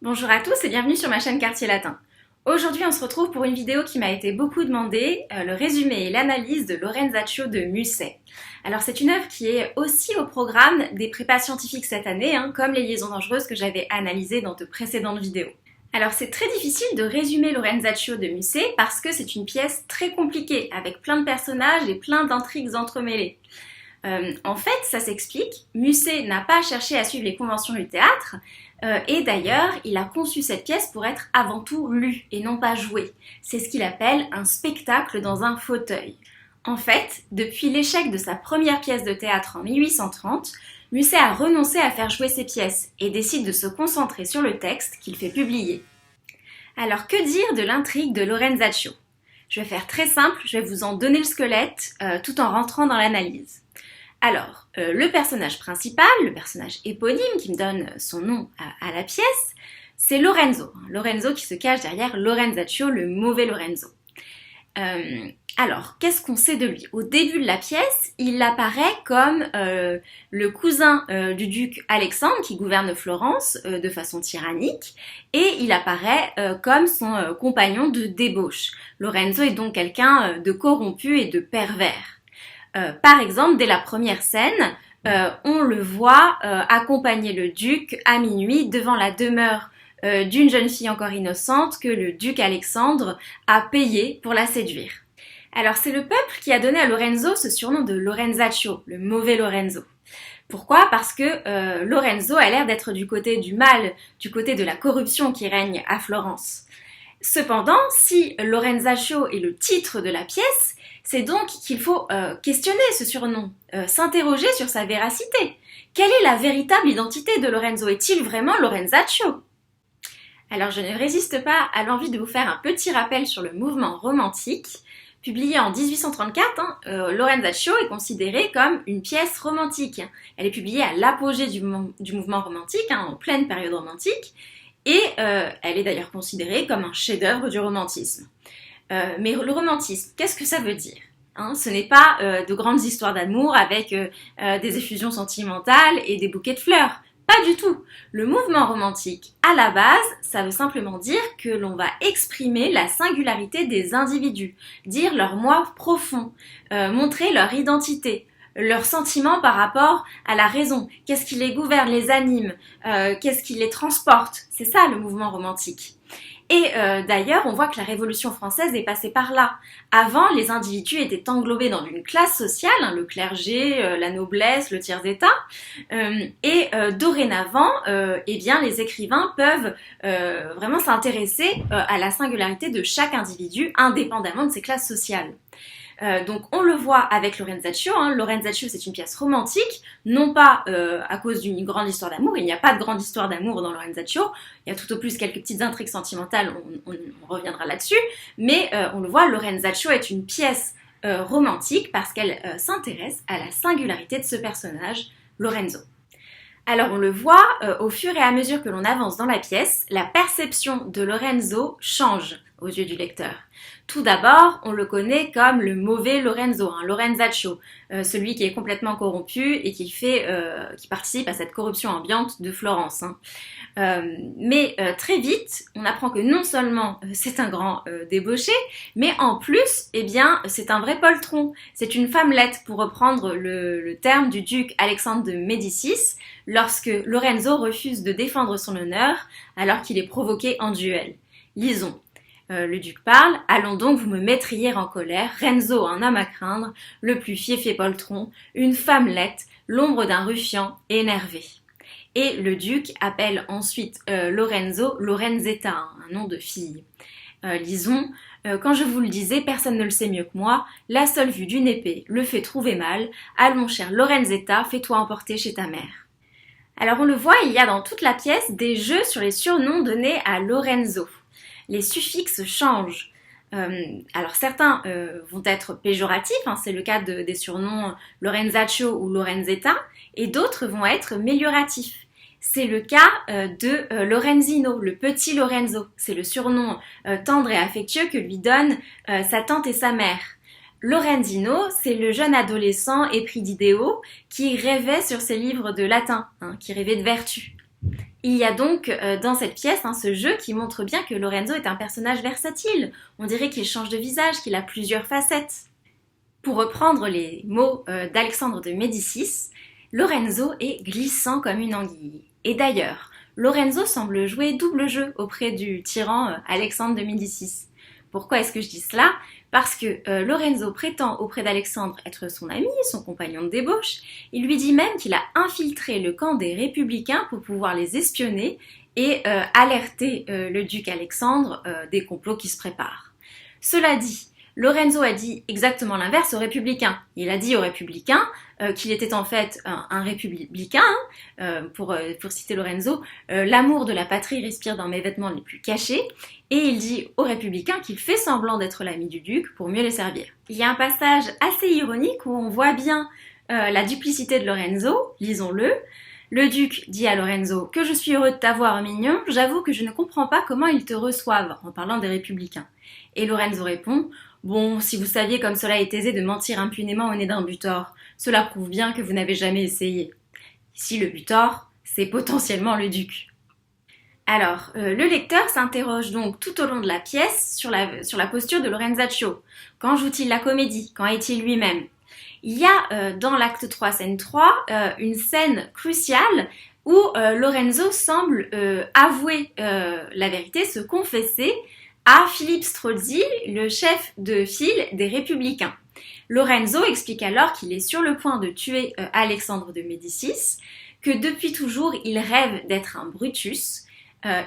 Bonjour à tous et bienvenue sur ma chaîne Quartier Latin. Aujourd'hui on se retrouve pour une vidéo qui m'a été beaucoup demandée, le résumé et l'analyse de Lorenzaccio de Musset. Alors c'est une œuvre qui est aussi au programme des prépas scientifiques cette année, comme les liaisons dangereuses que j'avais analysées dans de précédentes vidéos. Alors c'est très difficile de résumer Lorenzaccio de Musset parce que c'est une pièce très compliquée, avec plein de personnages et plein d'intrigues entremêlées. En fait, ça s'explique, Musset n'a pas cherché à suivre les conventions du théâtre, et d'ailleurs, il a conçu cette pièce pour être avant tout lue et non pas jouée. C'est ce qu'il appelle un spectacle dans un fauteuil. En fait, depuis l'échec de sa première pièce de théâtre en 1830, Musset a renoncé à faire jouer ses pièces et décide de se concentrer sur le texte qu'il fait publier. Alors que dire de l'intrigue de Lorenzaccio ? Je vais faire très simple, je vais vous en donner le squelette tout en rentrant dans l'analyse. Alors, le personnage principal, le personnage éponyme qui me donne son nom à la pièce, c'est Lorenzo. Lorenzo qui se cache derrière Lorenzaccio, le mauvais Lorenzo. Alors, qu'est-ce qu'on sait de lui ? Au début de la pièce, il apparaît comme le cousin du duc Alexandre qui gouverne Florence de façon tyrannique, et il apparaît comme son compagnon de débauche. Lorenzo est donc quelqu'un de corrompu et de pervers. Par exemple, dès la première scène, on le voit accompagner le duc à minuit devant la demeure d'une jeune fille encore innocente que le duc Alexandre a payé pour la séduire. Alors c'est le peuple qui a donné à Lorenzo ce surnom de Lorenzaccio, le mauvais Lorenzo. Pourquoi ? Parce que Lorenzo a l'air d'être du côté du mal, du côté de la corruption qui règne à Florence. Cependant, si Lorenzaccio est le titre de la pièce, c'est donc qu'il faut questionner ce surnom, s'interroger sur sa véracité. Quelle est la véritable identité de Lorenzo ? Est-il vraiment Lorenzaccio ? Alors je ne résiste pas à l'envie de vous faire un petit rappel sur le mouvement romantique. Publié en 1834, Lorenzaccio est considérée comme une pièce romantique. Elle est publiée à l'apogée du mouvement romantique, en pleine période romantique, et elle est d'ailleurs considérée comme un chef-d'œuvre du romantisme. Mais le romantisme, qu'est-ce que ça veut dire ? Ce n'est pas de grandes histoires d'amour avec des effusions sentimentales et des bouquets de fleurs. Pas du tout. Le mouvement romantique, à la base, ça veut simplement dire que l'on va exprimer la singularité des individus, dire leur moi profond, montrer leur identité, leurs sentiments par rapport à la raison. Qu'est-ce qui les gouverne, les anime, qu'est-ce qui les transporte ? C'est ça le mouvement romantique. Et d'ailleurs, on voit que la Révolution française est passée par là. Avant, les individus étaient englobés dans une classe sociale, le clergé, la noblesse, le tiers-état, et dorénavant, les écrivains peuvent vraiment s'intéresser à la singularité de chaque individu, indépendamment de ses classes sociales. Donc on le voit avec Lorenzaccio. Lorenzaccio, c'est une pièce romantique, non pas à cause d'une grande histoire d'amour. Il n'y a pas de grande histoire d'amour dans Lorenzaccio. Il y a tout au plus quelques petites intrigues sentimentales, on reviendra là-dessus. Mais on le voit, Lorenzaccio est une pièce romantique parce qu'elle s'intéresse à la singularité de ce personnage, Lorenzo. Alors on le voit, au fur et à mesure que l'on avance dans la pièce, la perception de Lorenzo change aux yeux du lecteur. Tout d'abord, on le connaît comme le mauvais Lorenzo, Lorenzaccio, celui qui est complètement corrompu et qui participe à cette corruption ambiante de Florence. Mais très vite, on apprend que non seulement c'est un grand débauché, mais en plus, c'est un vrai poltron. C'est une femmelette, pour reprendre le terme du duc Alexandre de Médicis, lorsque Lorenzo refuse de défendre son honneur alors qu'il est provoqué en duel. Lisons. Le duc parle, « Allons donc, vous me mettriez en colère, Renzo, un homme à craindre, le plus fieffé poltron, une femmelette, l'ombre d'un ruffian énervé. » Et le duc appelle ensuite Lorenzo, Lorenzetta, un nom de fille. Lisons, quand je vous le disais, personne ne le sait mieux que moi, la seule vue d'une épée le fait trouver mal, allons chère Lorenzetta, fais-toi emporter chez ta mère. Alors on le voit, il y a dans toute la pièce des jeux sur les surnoms donnés à Lorenzo. Les suffixes changent. Alors certains vont être péjoratifs, c'est le cas des surnoms Lorenzaccio ou Lorenzetta, et d'autres vont être mélioratifs. C'est le cas de Lorenzino, le petit Lorenzo. C'est le surnom tendre et affectueux que lui donnent sa tante et sa mère. Lorenzino, c'est le jeune adolescent épris d'idéaux qui rêvait sur ses livres de latin, qui rêvait de vertu. Il y a donc dans cette pièce ce jeu qui montre bien que Lorenzo est un personnage versatile. On dirait qu'il change de visage, qu'il a plusieurs facettes. Pour reprendre les mots d'Alexandre de Médicis, Lorenzo est glissant comme une anguille. Et d'ailleurs, Lorenzo semble jouer double jeu auprès du tyran Alexandre de Médicis. Pourquoi est-ce que je dis cela? Parce que Lorenzo prétend auprès d'Alexandre être son ami, son compagnon de débauche. Il lui dit même qu'il a infiltré le camp des républicains pour pouvoir les espionner et alerter le duc Alexandre des complots qui se préparent. Cela dit, Lorenzo a dit exactement l'inverse aux républicains. Il a dit aux républicains qu'il était en fait un républicain, pour citer Lorenzo, l'amour de la patrie respire dans mes vêtements les plus cachés, et il dit aux républicains qu'il fait semblant d'être l'ami du duc pour mieux les servir. Il y a un passage assez ironique où on voit bien la duplicité de Lorenzo, lisons-le. Le duc dit à Lorenzo « Que je suis heureux de t'avoir, mignon, j'avoue que je ne comprends pas comment ils te reçoivent », en parlant des républicains. Et Lorenzo répond « Bon, si vous saviez comme cela est aisé de mentir impunément au nez d'un butor, cela prouve bien que vous n'avez jamais essayé. » Ici, le butor, c'est potentiellement le duc. Alors, le lecteur s'interroge donc tout au long de la pièce sur la posture de Lorenzaccio. Quand joue-t-il la comédie? Quand est-il lui-même? Il y a dans l'acte 3, scène 3, une scène cruciale où Lorenzo semble avouer la vérité, se confesser à Philippe Strozzi, le chef de file des Républicains. Lorenzo explique alors qu'il est sur le point de tuer Alexandre de Médicis, que depuis toujours il rêve d'être un Brutus.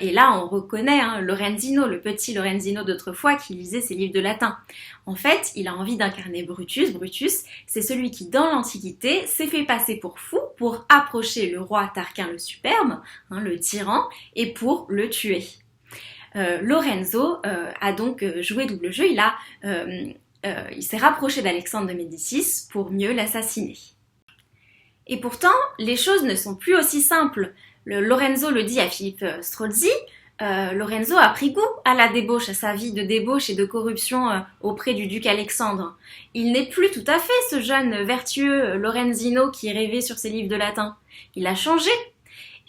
Et là, on reconnaît Lorenzino, le petit Lorenzino d'autrefois qui lisait ses livres de latin. En fait, il a envie d'incarner Brutus. Brutus, c'est celui qui, dans l'Antiquité, s'est fait passer pour fou pour approcher le roi Tarquin le Superbe, le tyran, et pour le tuer. Lorenzo a donc joué double jeu. Il s'est rapproché d'Alexandre de Médicis pour mieux l'assassiner. Et pourtant, les choses ne sont plus aussi simples. Lorenzo le dit à Philippe Strozzi, Lorenzo a pris goût à la débauche, à sa vie de débauche et de corruption auprès du duc Alexandre. Il n'est plus tout à fait ce jeune vertueux Lorenzino qui rêvait sur ses livres de latin. Il a changé.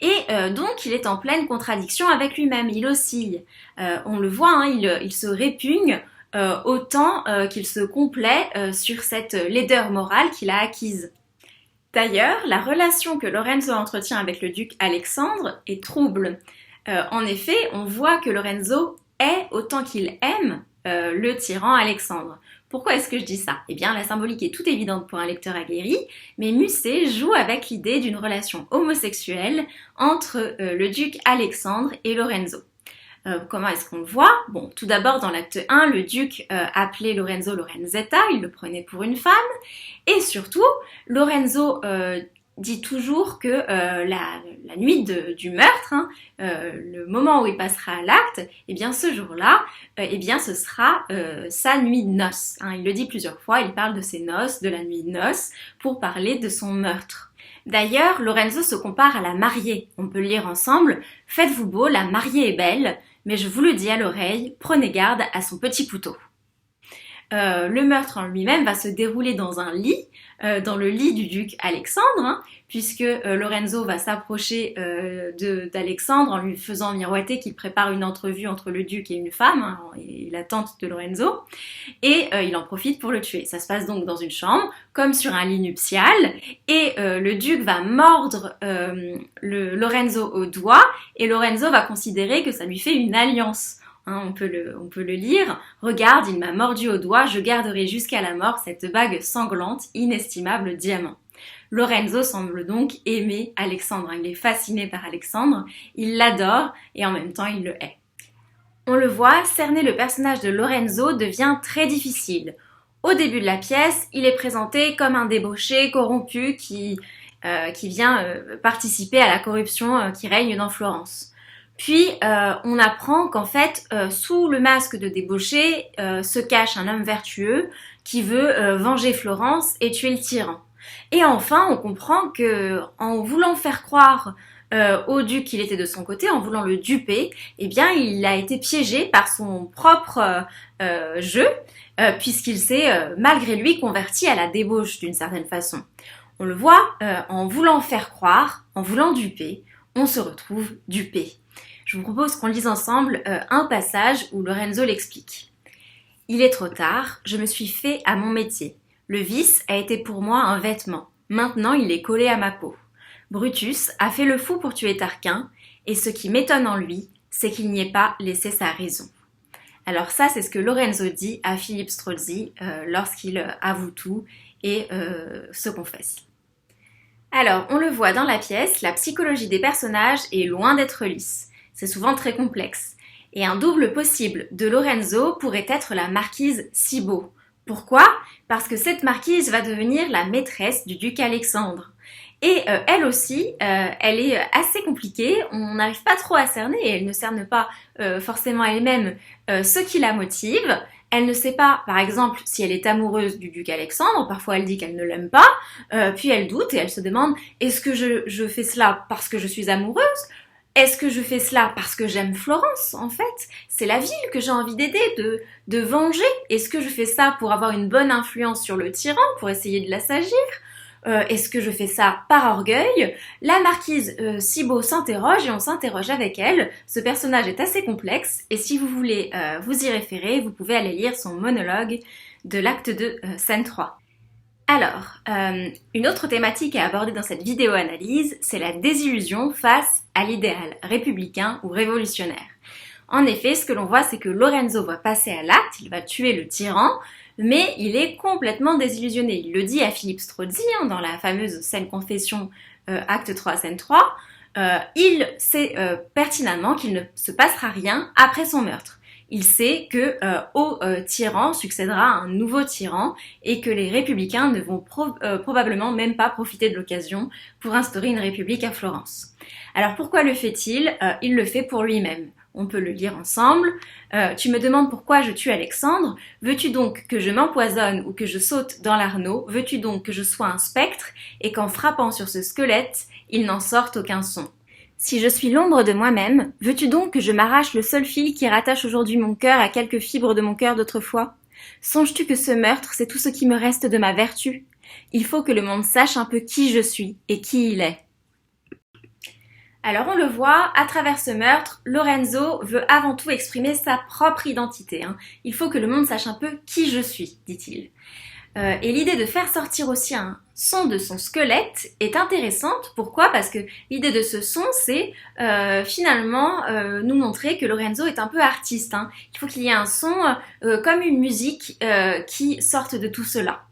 Et donc, il est en pleine contradiction avec lui-même, il oscille. On le voit, il se répugne autant qu'il se complaît sur cette laideur morale qu'il a acquise. D'ailleurs, la relation que Lorenzo entretient avec le duc Alexandre est trouble. En effet, on voit que Lorenzo est, autant qu'il aime, le tyran Alexandre. Pourquoi est-ce que je dis ça? Eh bien, la symbolique est toute évidente pour un lecteur aguerri, mais Musset joue avec l'idée d'une relation homosexuelle entre le duc Alexandre et Lorenzo. Comment est-ce qu'on le voit? Bon, tout d'abord, dans l'acte 1, le duc appelait Lorenzo Lorenzetta, il le prenait pour une femme, et surtout, Lorenzo dit toujours que la nuit du meurtre, le moment où il passera à l'acte, eh bien ce jour-là, ce sera sa nuit de noces. Il le dit plusieurs fois, il parle de ses noces, de la nuit de noces, pour parler de son meurtre. D'ailleurs, Lorenzo se compare à la mariée. On peut le lire ensemble. « Faites-vous beau, la mariée est belle, mais je vous le dis à l'oreille, prenez garde à son petit couteau. » Le meurtre en lui-même va se dérouler dans un lit, dans le lit du duc Alexandre, puisque Lorenzo va s'approcher d'Alexandre en lui faisant miroiter qu'il prépare une entrevue entre le duc et une femme, et la tante de Lorenzo, et il en profite pour le tuer. Ça se passe donc dans une chambre, comme sur un lit nuptial, et le duc va mordre Lorenzo au doigt, et Lorenzo va considérer que ça lui fait une alliance. On peut le lire. « Regarde, il m'a mordu au doigt, je garderai jusqu'à la mort cette bague sanglante, inestimable diamant. » Lorenzo semble donc aimer Alexandre. Il est fasciné par Alexandre, il l'adore et en même temps il le hait. On le voit, cerner le personnage de Lorenzo devient très difficile. Au début de la pièce, il est présenté comme un débauché, corrompu, qui vient participer à la corruption qui règne dans Florence. Puis, on apprend qu'en fait, sous le masque de débauché, se cache un homme vertueux qui veut venger Florence et tuer le tyran. Et enfin, on comprend que, en voulant faire croire au duc qu'il était de son côté, en voulant le duper, eh bien, il a été piégé par son propre jeu, puisqu'il s'est, malgré lui, converti à la débauche d'une certaine façon. On le voit, en voulant faire croire, en voulant duper, on se retrouve dupé. Je vous propose qu'on lise ensemble un passage où Lorenzo l'explique. Il est trop tard, je me suis fait à mon métier. Le vice a été pour moi un vêtement. Maintenant, il est collé à ma peau. Brutus a fait le fou pour tuer Tarquin, et ce qui m'étonne en lui, c'est qu'il n'y ait pas laissé sa raison. Alors ça, c'est ce que Lorenzo dit à Philippe Strozzi lorsqu'il avoue tout et se confesse. Alors, on le voit dans la pièce, la psychologie des personnages est loin d'être lisse. C'est souvent très complexe. Et un double possible de Lorenzo pourrait être la marquise Cibo. Pourquoi ? Parce que cette marquise va devenir la maîtresse du duc Alexandre. Et elle aussi, elle est assez compliquée, on n'arrive pas trop à cerner, et elle ne cerne pas forcément elle-même ce qui la motive. Elle ne sait pas, par exemple, si elle est amoureuse du duc Alexandre, parfois elle dit qu'elle ne l'aime pas, puis elle doute et elle se demande, est-ce que je fais cela parce que je suis amoureuse ? Est-ce que je fais cela parce que j'aime Florence, en fait ? C'est la ville que j'ai envie d'aider, de venger. Est-ce que je fais ça pour avoir une bonne influence sur le tyran, pour essayer de l'assagir ? Est-ce que je fais ça par orgueil ? La marquise Cibo s'interroge et on s'interroge avec elle. Ce personnage est assez complexe et si vous voulez vous y référer, vous pouvez aller lire son monologue de l'acte 2, scène 3. Alors, une autre thématique à aborder dans cette vidéo-analyse, c'est la désillusion face à l'idéal républicain ou révolutionnaire. En effet, ce que l'on voit, c'est que Lorenzo va passer à l'acte, il va tuer le tyran, mais il est complètement désillusionné. Il le dit à Philippe Strozzi, dans la fameuse scène confession, acte 3, scène 3, il sait pertinemment qu'il ne se passera rien après son meurtre. Il sait que au tyran succédera un nouveau tyran et que les républicains ne vont probablement même pas profiter de l'occasion pour instaurer une république à Florence. Alors pourquoi le fait-il ? Il le fait pour lui-même. On peut le lire ensemble. Tu me demandes pourquoi je tue Alexandre. Veux-tu donc que je m'empoisonne ou que je saute dans l'Arno ? Veux-tu donc que je sois un spectre et qu'en frappant sur ce squelette, il n'en sorte aucun son ? Si je suis l'ombre de moi-même, veux-tu donc que je m'arrache le seul fil qui rattache aujourd'hui mon cœur à quelques fibres de mon cœur d'autrefois ? Songes-tu que ce meurtre, c'est tout ce qui me reste de ma vertu ? Il faut que le monde sache un peu qui je suis et qui il est. Alors on le voit, à travers ce meurtre, Lorenzo veut avant tout exprimer sa propre identité. Il faut que le monde sache un peu qui je suis, dit-il. Et l'idée de faire sortir aussi un son de son squelette est intéressante. Pourquoi ? Parce que l'idée de ce son, c'est finalement nous montrer que Lorenzo est un peu artiste. Il faut qu'il y ait un son comme une musique qui sorte de tout cela.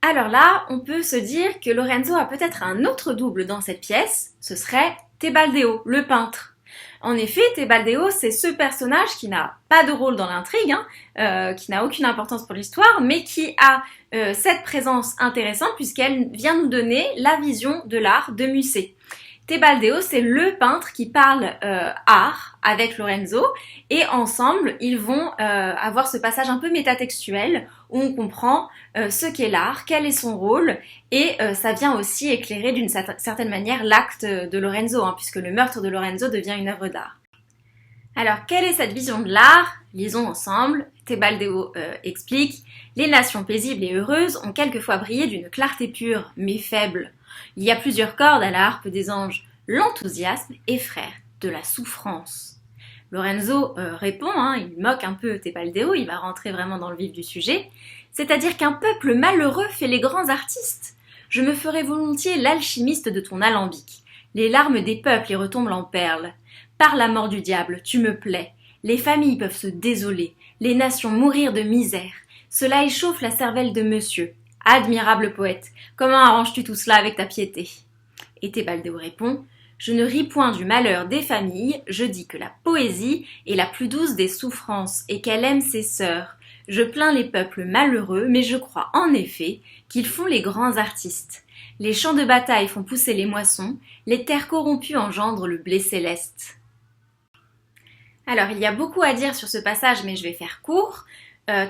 Alors là, on peut se dire que Lorenzo a peut-être un autre double dans cette pièce, ce serait Tebaldeo, le peintre. En effet, Tebaldeo, c'est ce personnage qui n'a pas de rôle dans l'intrigue, qui n'a aucune importance pour l'histoire, mais qui a cette présence intéressante puisqu'elle vient nous donner la vision de l'art de Musset. Tebaldeo, c'est le peintre qui parle art avec Lorenzo et ensemble, ils vont avoir ce passage un peu métatextuel où on comprend ce qu'est l'art, quel est son rôle et ça vient aussi éclairer d'une certaine manière l'acte de Lorenzo, puisque le meurtre de Lorenzo devient une œuvre d'art. Alors, quelle est cette vision de l'art ? Lisons ensemble. Tebaldeo explique « Les nations paisibles et heureuses ont quelquefois brillé d'une clarté pure, mais faible. Il y a plusieurs cordes à la harpe des anges. L'enthousiasme est frère de la souffrance. » Lorenzo répond, il moque un peu Tebaldeo, il va rentrer vraiment dans le vif du sujet. C'est-à-dire qu'un peuple malheureux fait les grands artistes. Je me ferais volontiers l'alchimiste de ton alambic. Les larmes des peuples y retombent en perles. Par la mort du diable, tu me plais. Les familles peuvent se désoler, les nations mourir de misère. Cela échauffe la cervelle de monsieur. Admirable poète, comment arranges-tu tout cela avec ta piété ? Et Tebaldeo répond, je ne ris point du malheur des familles, je dis que la poésie est la plus douce des souffrances et qu'elle aime ses sœurs. Je plains les peuples malheureux, mais je crois en effet qu'ils font les grands artistes. Les champs de bataille font pousser les moissons, les terres corrompues engendrent le blé céleste. Alors, il y a beaucoup à dire sur ce passage, mais je vais faire court.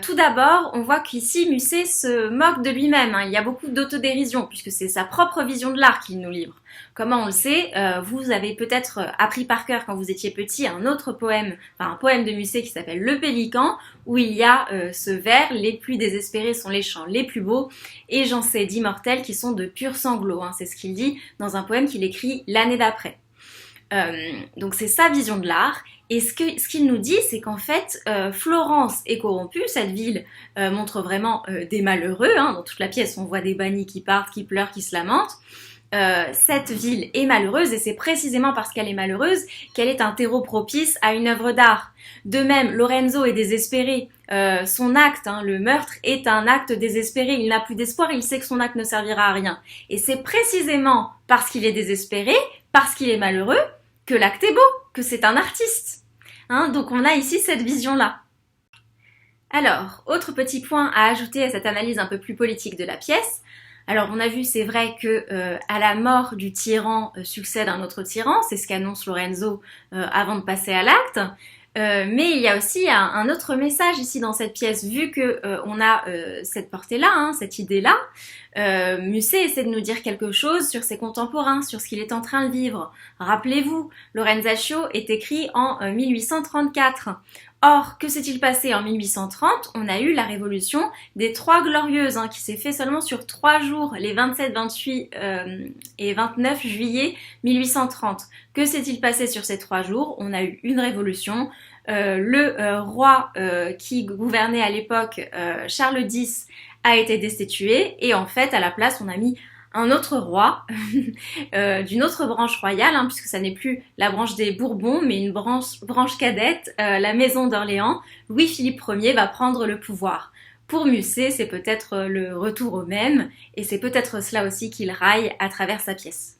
Tout d'abord, on voit qu'ici, Musset se moque de lui-même. Il y a beaucoup d'autodérision, puisque c'est sa propre vision de l'art qu'il nous livre. Comment on le sait ? Vous avez peut-être appris par cœur, quand vous étiez petit, un autre poème, un poème de Musset qui s'appelle Le Pélican, où il y a ce vers « Les plus désespérés sont les chants les plus beaux, et j'en sais d'immortels qui sont de purs sanglots ». C'est ce qu'il dit dans un poème qu'il écrit l'année d'après. Donc c'est sa vision de l'art. Et ce qu'il nous dit, c'est qu'en fait, Florence est corrompue, cette ville montre vraiment des malheureux, hein. Dans toute la pièce, on voit des bannis qui partent, qui pleurent, qui se lamentent. Cette ville est malheureuse et c'est précisément parce qu'elle est malheureuse qu'elle est un terreau propice à une œuvre d'art. De même, Lorenzo est désespéré. Son acte, hein, le meurtre, est un acte désespéré. Il n'a plus d'espoir, il sait que son acte ne servira à rien. Et c'est précisément parce qu'il est désespéré, parce qu'il est malheureux, que l'acte est beau, que c'est un artiste. Hein, donc on a ici cette vision-là. Alors, autre petit point à ajouter à cette analyse un peu plus politique de la pièce. Alors on a vu, c'est vrai que à la mort du tyran succède un autre tyran, c'est ce qu'annonce Lorenzo avant de passer à l'acte. Mais il y a aussi un autre message ici dans cette pièce, vu que on a cette portée-là, hein, cette idée-là. Musset essaie de nous dire quelque chose sur ses contemporains, sur ce qu'il est en train de vivre. Rappelez-vous, Lorenzaccio est écrit en 1834. Or, que s'est-il passé en 1830? On a eu la révolution des Trois Glorieuses, hein, qui s'est fait seulement sur 3 jours, les 27, 28 et 29 juillet 1830. Que s'est-il passé sur ces 3 jours? On a eu une révolution. Le roi qui gouvernait à l'époque, Charles X, a été destitué et en fait, à la place, on a mis un autre roi d'une autre branche royale, hein, puisque ça n'est plus la branche des Bourbons, mais une branche cadette, la maison d'Orléans. Louis-Philippe Ier va prendre le pouvoir. Pour Musset, c'est peut-être le retour au même, et c'est peut-être cela aussi qu'il raille à travers sa pièce.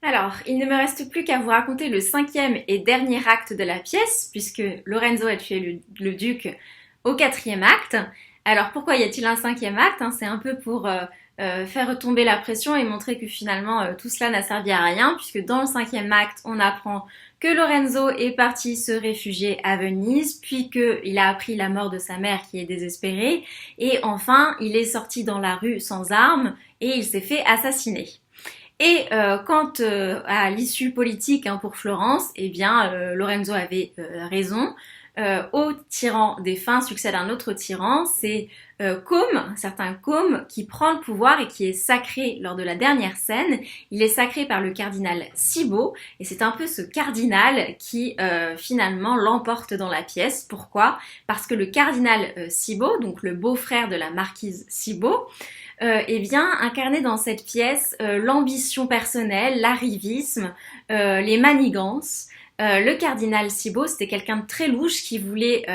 Alors, il ne me reste plus qu'à vous raconter le 5e et dernier acte de la pièce, puisque Lorenzo a tué le duc au 4e acte. Alors, pourquoi y a-t-il un 5e acte, hein? C'est un peu pour faire retomber la pression et montrer que finalement tout cela n'a servi à rien, puisque dans le 5e acte, on apprend que Lorenzo est parti se réfugier à Venise, puis qu'il a appris la mort de sa mère qui est désespérée, et enfin, il est sorti dans la rue sans armes et il s'est fait assassiner. Et quant à l'issue politique, hein, pour Florence, eh bien Lorenzo avait raison. Au tyran défunt succède un autre tyran, c'est Côme, un certain Côme, qui prend le pouvoir et qui est sacré lors de la dernière scène. Il est sacré par le cardinal Cibo, et c'est un peu ce cardinal qui finalement l'emporte dans la pièce. Pourquoi? Parce que le cardinal Cibo, donc le beau-frère de la marquise Cibo, eh bien, incarner dans cette pièce l'ambition personnelle, l'arrivisme, les manigances. Le cardinal Cibo, c'était quelqu'un de très louche qui voulait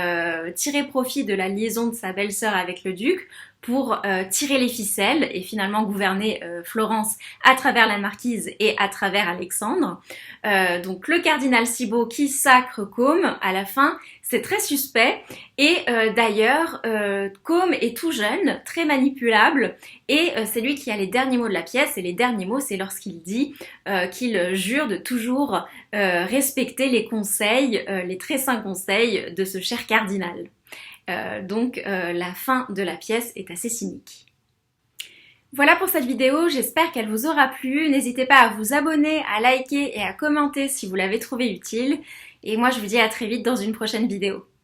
tirer profit de la liaison de sa belle-sœur avec le duc pour tirer les ficelles et finalement gouverner Florence à travers la marquise et à travers Alexandre. Donc le cardinal Cibo qui sacre Côme à la fin, c'est très suspect et d'ailleurs Côme est tout jeune, très manipulable et c'est lui qui a les derniers mots de la pièce et les derniers mots c'est lorsqu'il dit qu'il jure de toujours respecter les conseils, les très saints conseils de ce cher cardinal. Donc la fin de la pièce est assez cynique. Voilà pour cette vidéo, j'espère qu'elle vous aura plu. N'hésitez pas à vous abonner, à liker et à commenter si vous l'avez trouvé utile. Et moi je vous dis à très vite dans une prochaine vidéo.